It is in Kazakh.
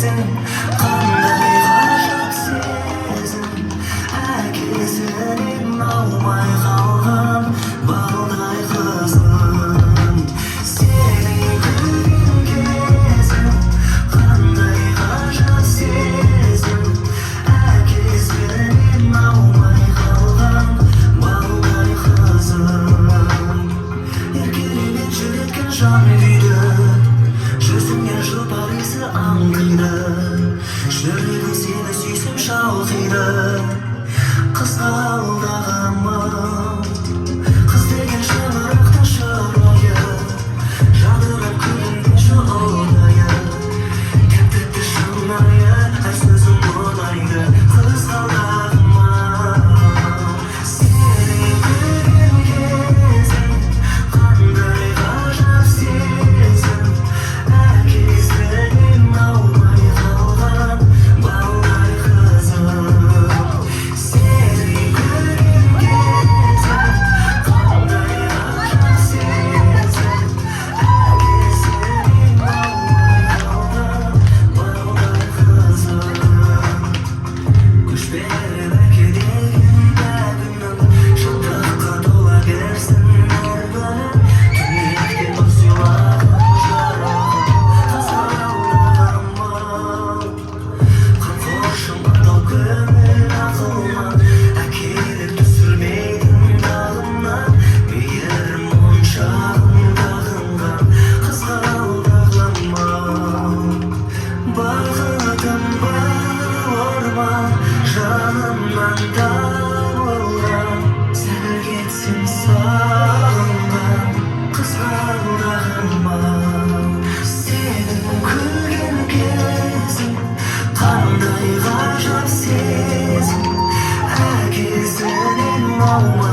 кезің қандай ғажап сезім әкесінен аумай қалған балдай қызым сені көрген кезім қандай ғажап сезім әкесінен аумай қалған балдай қызым еркелеген жүректің жан күйді жүзіңнен жұпар иісі аңқиды жүрегім сені сүйсем шалқиды қызғалдағым қыз деген шаңырақтың шырайы жадырап күлімдеші ұдайы тәп-тәтті шынайы әр сөзің мұңайды қызғалдағым сені көрген кезім қандай ғажап сезім әкесінен аумай қалған балдай қызым сені көрген кезім қандай ғажап сезім әкесінен аумай қалған балдай қызым көшпелі әкеден бәгіннің шындыққа тола берсін әр күнің түнектен нұр сыйлаған жарығым қызғалдағым қамқоршым адал көңіл ақылыма әкеліп түсірмейтін дағымнан мейірім моншағындағынған қызғалдағым бақытым бауырма жанымнан табылған сәл кетсем сағынған қызғалдағым сенің күлген кезің қандай ғажап сезім әкесінен аумай